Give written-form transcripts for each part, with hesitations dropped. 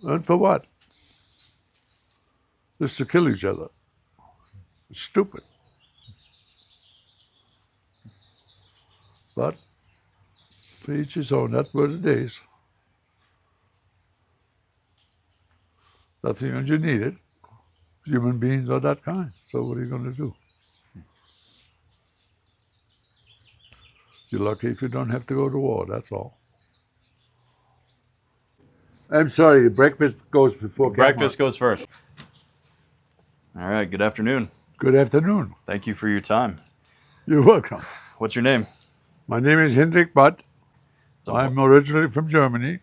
And for what? Just to kill each other. It's stupid. But to each his own, that's what it is. Nothing you need it. Human beings are that kind. So what are you going to do? You're lucky if you don't have to go to war, that's all. I'm sorry, breakfast goes before Breakfast goes first. All right, good afternoon. Good afternoon. Thank you for your time. You're welcome. What's your name? My name is Hinrich, but I'm originally from Germany.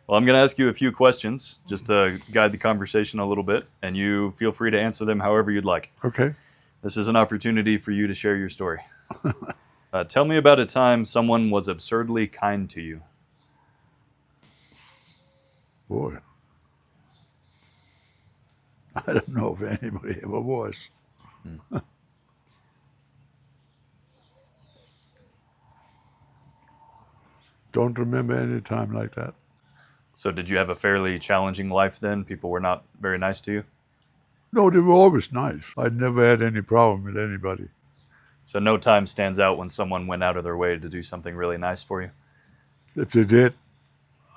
Well, I'm going to ask you a few questions just to guide the conversation a little bit, and you feel free to answer them however you'd like. Okay. This is an opportunity for you to share your story. Tell me about a time someone was absurdly kind to you. Boy. I don't know if anybody ever was. Don't remember any time like that. So did you have a fairly challenging life then? People were not very nice to you? No, they were always nice. I'd never had any problem with anybody. So no time stands out when someone went out of their way to do something really nice for you? If they did,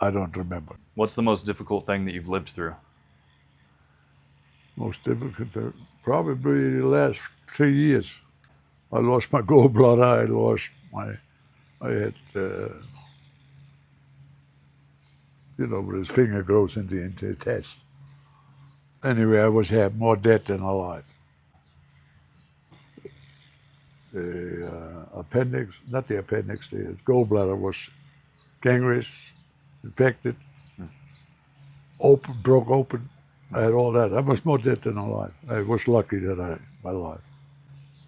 I don't remember. What's the most difficult thing that you've lived through? Most difficult, probably the last 3 years. I lost my gallbladder. I had, where his finger grows into the test. Anyway, I had more dead than alive. The not the appendix, the gallbladder was gangrenous, infected, broke open. I had all that. I was more dead than alive. I was lucky that I'm alive.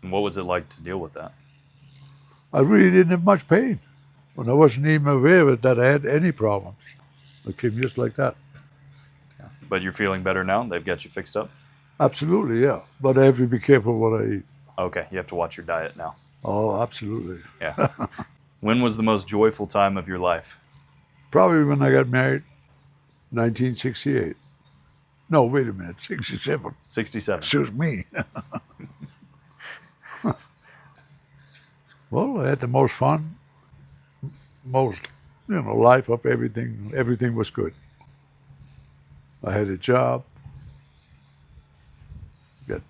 And what was it like to deal with that? I really didn't have much pain. When I wasn't even aware of it, that I had any problems. It came just like that. Yeah. But you're feeling better now? They've got you fixed up? Absolutely, yeah. But I have to be careful what I eat. Okay, you have to watch your diet now. Oh, absolutely. Yeah. When was the most joyful time of your life? Probably when I got married, 1968. No, wait a minute, 67. 67. Excuse me. Well, I had the most fun, life of everything. Everything was good. I had a job, got,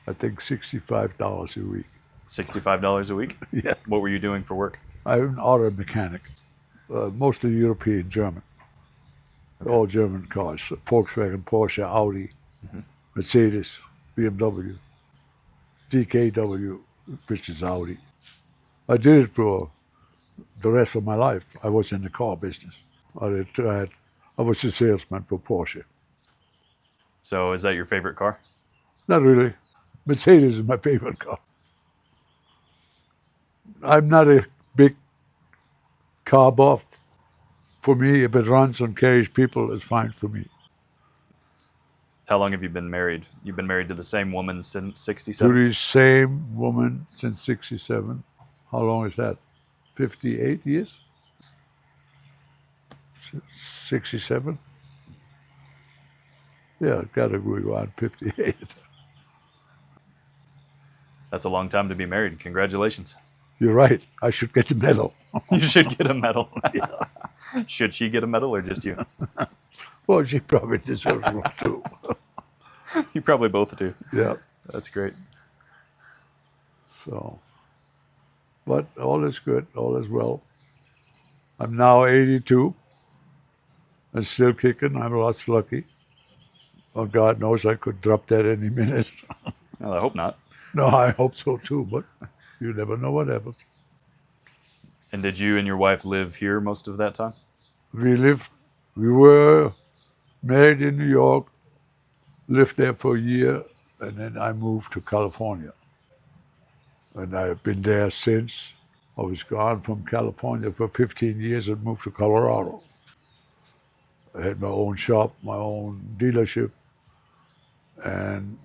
I think, $65 a week. $65 a week? Yeah. What were you doing for work? I'm an auto mechanic, mostly European, German. Okay. All German cars, Volkswagen, Porsche, Audi, Mercedes, BMW, DKW, which is Audi. I did it for the rest of my life. I was in the car business. I was a salesman for Porsche. So is that your favorite car? Not really. Mercedes is my favorite car. I'm not a big car buff. For me, if it runs and carries people, it's fine for me. How long have you been married? You've been married to the same woman since To 67? the same woman since 67. How long is that? 58 years? 67? Yeah, gotta go on 58. That's a long time to be married. Congratulations. You're right. I should get the medal. You should get a medal. Should she get a medal or just you? Well, she probably deserves one too. You probably both do. Yeah. That's great. So, but all is good. All is well. I'm now 82 and still kicking. I'm lots lucky. Oh, God knows I could drop that any minute. Well, I hope not. No, I hope so too, but you never know what happens. And did you and your wife live here most of that time? We were married in New York, lived there for a year, and then I moved to California. And I've been there since. I was gone from California for 15 years and moved to Colorado. I had my own shop, my own dealership, and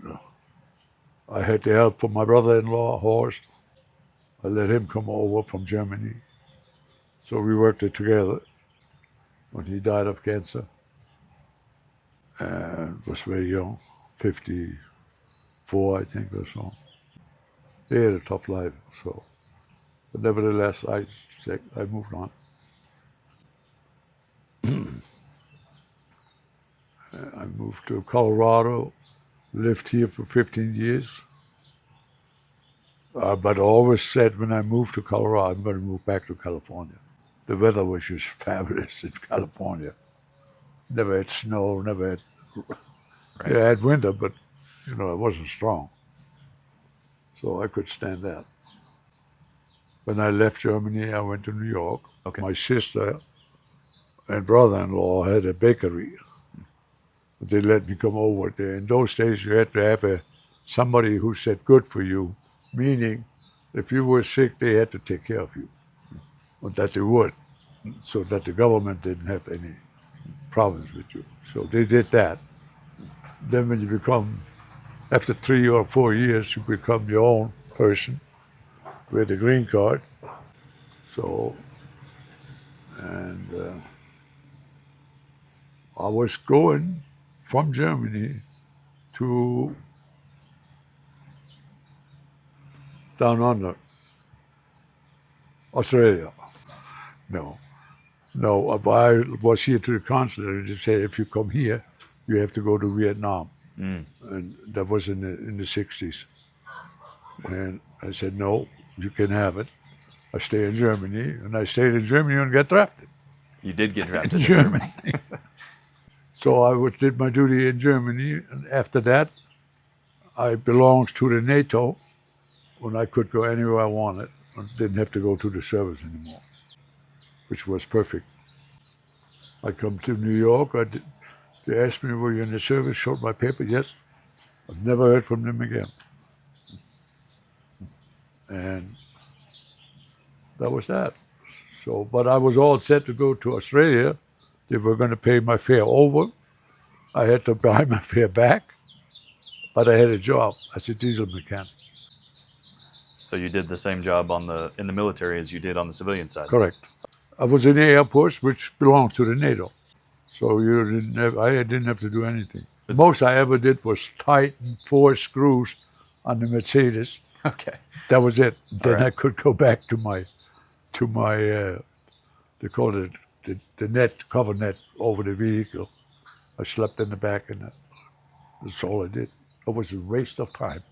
I had the help from my brother-in-law, Horst. I let him come over from Germany. So we worked it together. when he died of cancer, and was very young, 54, I think, or so. He had a tough life, so. But nevertheless, I moved on. I moved to Colorado, lived here for 15 years. But I always said when I moved to Colorado, I'm going to move back to California. The weather was just fabulous in California. Never had snow, never had... Right. Yeah, I had winter, but, it wasn't strong. So I could stand that. When I left Germany, I went to New York. Okay. My sister and brother-in-law had a bakery. They let me come over there. In those days, you had to have somebody who said good for you, meaning if you were sick, they had to take care of you, or that they would, so that the government didn't have any problems with you. So they did that. Then when you become, after 3 or 4 years, you become your own person with a green card. So, and I was going from Germany to down under, Australia. No, I was here to the consulate and they said, if you come here, you have to go to Vietnam. And that was in the 60s. And I said, no, you can have it. I stay in Germany, and I stayed in Germany and got drafted. You did get drafted In in Germany. So I did my duty in Germany, and after that, I belonged to the NATO when I could go anywhere I wanted and didn't have to go to the service anymore, which was perfect. I come to New York, they asked me, were you in the service, showed my paper, yes. I've never heard from them again. And that was that. So, but I was all set to go to Australia. They were going to pay my fare over. I had to buy my fare back, but I had a job as a diesel mechanic. So you did the same job in the military as you did on the civilian side. Correct. I was in the Air Force, which belonged to the NATO. So I didn't have to do anything. Most I ever did was tighten 4 screws on the Mercedes. Okay. That was it. Then right. I could go back to my they call it the cover net over the vehicle. I slept in the back, and that's all I did. It was a waste of time.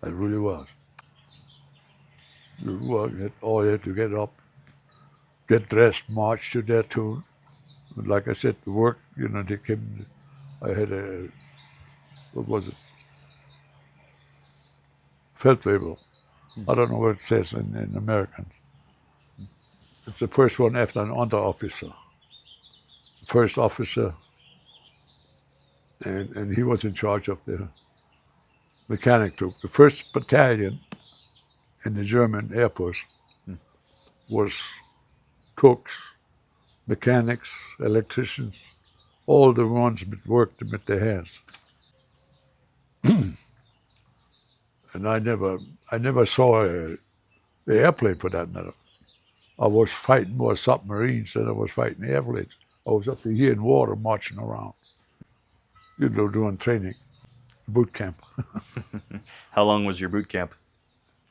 It really was. All you had to get up, get dressed, march to their tune. But like I said, the work, they came. I had what was it? Feldwebel. I don't know what it says in American. It's the first one after an under officer. First officer, and he was in charge of the mechanic troop. The first battalion in the German Air Force was cooks, mechanics, electricians, all the ones that worked with their hands. And I never saw the airplane for that matter. I was fighting more submarines than I was fighting airplanes. I was up here in water marching around, doing training, boot camp. How long was your boot camp?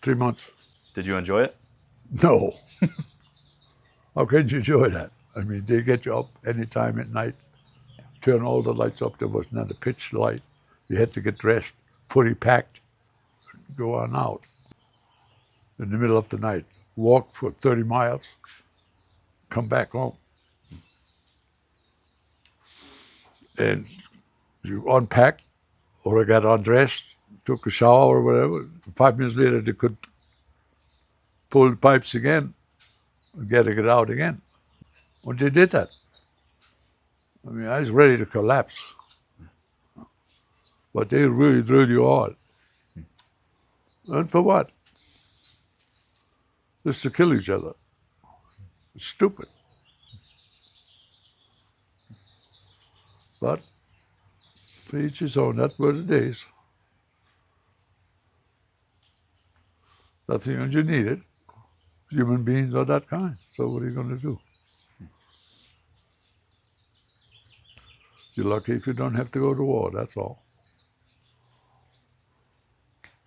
3 months. Did you enjoy it? No. How can you enjoy that? I mean, they get you up any time at night, turn all the lights off. There was not a pitch light. You had to get dressed, fully packed, go on out in the middle of the night, walk for 30 miles, come back home. And you unpacked or got undressed, took a shower or whatever. 5 minutes later, they could pull the pipes again and get it out again. When they did that, I mean, I was ready to collapse. But they really drilled you hard. And for what? Just to kill each other. It's stupid. But to each his own, that were the days. Nothing you needed. Human beings are that kind. So what are you going to do? You're lucky if you don't have to go to war, that's all.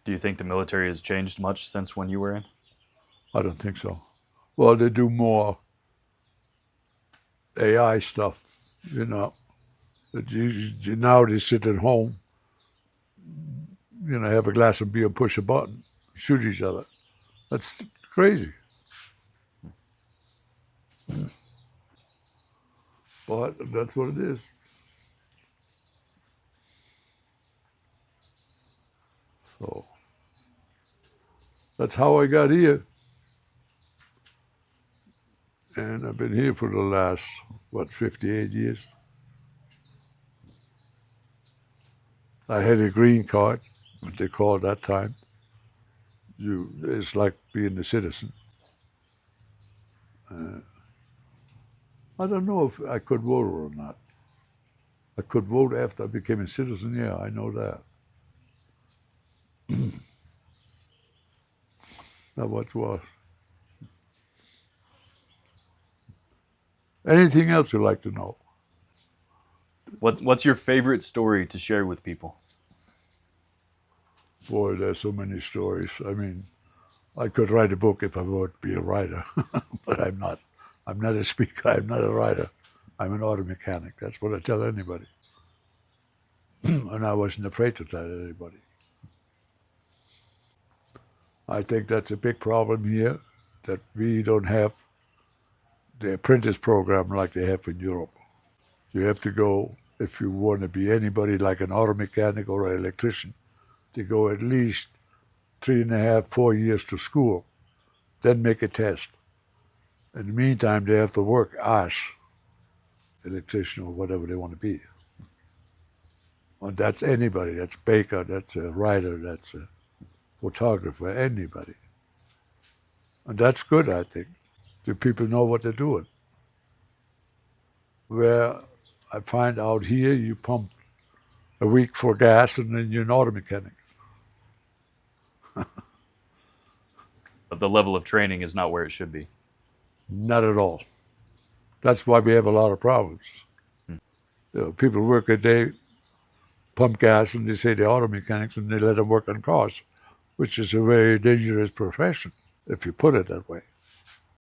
Do you think the military has changed much since when you were in? I don't think so. Well, they do more AI stuff, you know. Now they sit at home, have a glass of beer and push a button, shoot each other. That's crazy. But that's what it is. So that's how I got here. And I've been here for the last, 58 years. I had a green card, what they called that time. It's like being a citizen. I don't know if I could vote or not. I could vote after I became a citizen, yeah, I know that. That was. Anything else you'd like to know? What's your favorite story to share with people? Boy, there's so many stories. I mean, I could write a book if I would be a writer, but I'm not. I'm not a speaker. I'm not a writer. I'm an auto mechanic. That's what I tell anybody. And I wasn't afraid to tell anybody. I think that's a big problem here, that we don't have the apprentice program like they have in Europe. You have to go, if you want to be anybody like an auto mechanic or an electrician, to go at least 3.5, 4 years to school, then make a test. In the meantime, they have to work as electrician or whatever they want to be. And that's anybody. That's a baker, that's a writer, that's a photographer, anybody. And that's good, I think. Do people know what they're doing? Where I find out here, you pump a week for gas and then you're an auto mechanic. But the level of training is not where it should be. Not at all. That's why we have a lot of problems. People work a day, pump gas, and they say they're auto mechanics, and they let them work on cars, which is a very dangerous profession, if you put it that way.